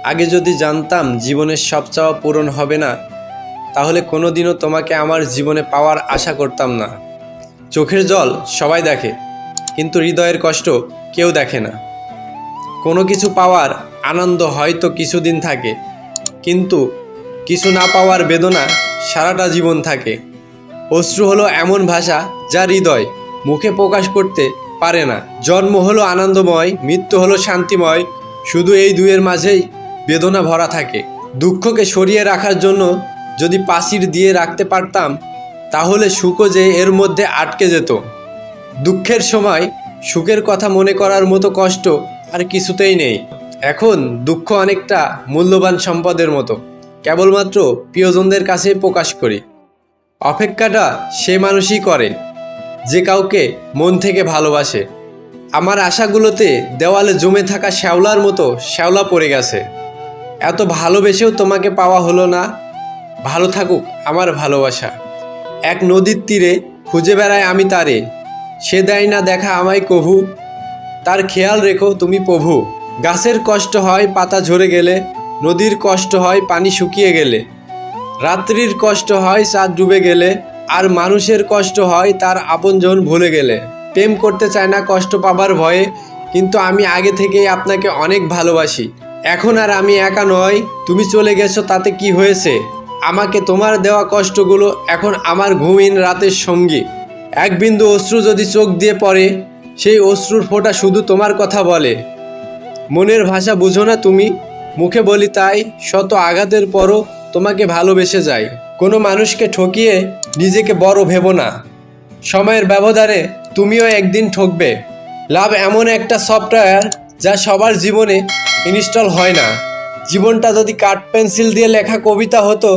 আগে যদি জানতাম জীবনের সব চাওয়া পূরণ হবে না, তাহলে কোনোদিনও তোমাকে আমার জীবনে পাওয়ার আশা করতাম না। চোখের জল সবাই দেখে, কিন্তু হৃদয়ের কষ্ট কেউ দেখে না। কোনো কিছু পাওয়ার আনন্দ হয়তো কিছুদিন থাকে, কিন্তু কিছু না পাওয়ার বেদনা সারাটা জীবন থাকে। অশ্রু হলো এমন ভাষা যা হৃদয় মুখে প্রকাশ করতে পারে না। জন্ম হলো আনন্দময়, মৃত্যু হলো শান্তিময়, শুধু এই দুয়ের মাঝেই বেদনা ভরা থাকে। দুঃখকে সরিয়ে রাখার জন্য যদি প্রাচীর দিয়ে রাখতে পারতাম, তাহলে সুখও যে এর মধ্যে আটকে যেত। দুঃখের সময় সুখের কথা মনে করার মতো কষ্ট আর কিছুতেই নেই। এখন দুঃখ অনেকটা মূল্যবান সম্পদের মতো, কেবলমাত্র প্রিয়জনদের কাছে প্রকাশ করি। অপেক্ষাটা সে মানুষই করে যে কাউকে মন থেকে ভালোবাসে। আমার আশাগুলোতে দেওয়ালে জমে থাকা শ্যাওলার মতো শ্যাওলা পড়ে গেছে। এত ভালোবেসেও তোমাকে পাওয়া হলো না। ভালো থাকুক আমার ভালোবাসা। এক নদীর তীরে খুঁজে বেড়াই আমি তারে, সে দেয় না দেখা আমায় কভু। তার খেয়াল রেখো তুমি প্রভু। গাছের কষ্ট হয় পাতা ঝরে গেলে, নদীর কষ্ট হয় পানি শুকিয়ে গেলে, রাত্রির কষ্ট হয় চাঁদ ডুবে গেলে, আর মানুষের কষ্ট হয় তার আপনজন ভুলে গেলে। প্রেম করতে চায় না কষ্ট পাবার ভয়ে, কিন্তু আমি আগে থেকেই আপনাকে অনেক ভালোবাসি। এখন আর আমি একা নয়, তুমি চলে গেছো তাতে কি হয়েছে? আমাকে তোমার দেওয়া কষ্টগুলো এখন আমার ঘুমহীন রাতের সঙ্গী। এক বিন্দু অশ্রু যদি চোখ দিয়ে পড়ে, সেই অশ্রুর ফোঁটা শুধু তোমার কথা বলে। মনের ভাষা বুঝো না তুমি, মুখে বলি তাই, শত আঘাতের পরও তোমাকে ভালোবেসে যাই। কোনো মানুষকে ঠকিয়ে নিজেকে বড় ভেবো না, সময়ের ব্যবধানে তুমিও একদিন ঠকবে। লাভ এমন একটা সফটওয়্যার যা সবার জীবনে ইনস্টল হয় না। জীবনটা যদি কাঠ পেন্সিল দিয়ে লেখা কবিতা হতো,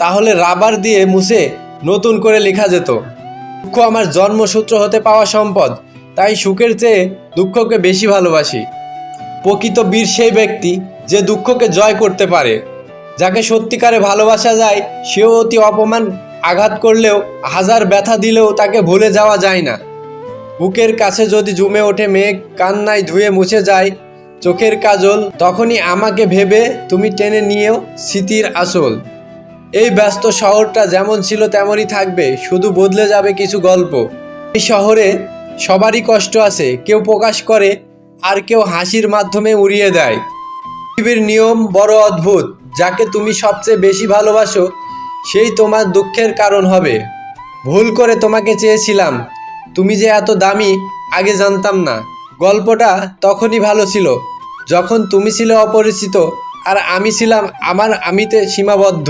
তাহলে রাবার দিয়ে মুছে নতুন করে লেখা যেত। দুঃখ আমার জন্মসূত্র হতে পাওয়া সম্পদ, তাই সুখের চেয়ে দুঃখকে বেশি ভালোবাসি। প্রকৃত বীর সেই ব্যক্তি যে দুঃখকে জয় করতে পারে। যাকে সত্যিকারে ভালোবাসা যায়, সেও অতি অপমান আঘাত করলেও, হাজার ব্যথা দিলেও তাকে ভুলে যাওয়া যায় না। বুকের কাছে যদি জমে ওঠে মেঘ, কান্নায় ধুয়ে মুছে যায় চোখের কাজল, তখনই আমাকে ভেবে তুমি টেনে নিয়েও স্মৃতির আসল। এই ব্যস্ত শহরটা যেমন ছিল তেমনই থাকবে, শুধু বদলে যাবে কিছু গল্প। এই শহরে সবারই কষ্ট আছে, কেউ প্রকাশ করে আর কেউ হাসির মাধ্যমে উড়িয়ে দেয়। পৃথিবীর নিয়ম বড় অদ্ভুত, যাকে তুমি সবচেয়ে বেশি ভালোবাসো সেই তোমার দুঃখের কারণ হবে। ভুল করে তোমাকে চেয়েছিলাম, তুমি যে এত দামি আগে জানতাম না। গল্পটা তখনই ভালো ছিল যখন তুমি ছিলে অপরিচিত আর আমি ছিলাম আমার আমিতে সীমাবদ্ধ।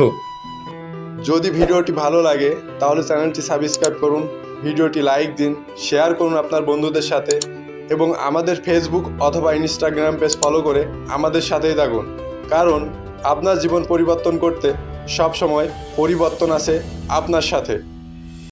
যদি ভিডিওটি ভালো লাগে তাহলে চ্যানেলটি সাবস্ক্রাইব করুন, ভিডিওটি লাইক দিন, শেয়ার করুন আপনার বন্ধুদের সাথে, এবং আমাদের ফেসবুক অথবা ইনস্টাগ্রাম পেজ ফলো করে আমাদের সাথেই থাকুন। কারণ আপনার জীবন পরিবর্তন করতে সব সময় পরিবর্তন আছে আপনার সাথে।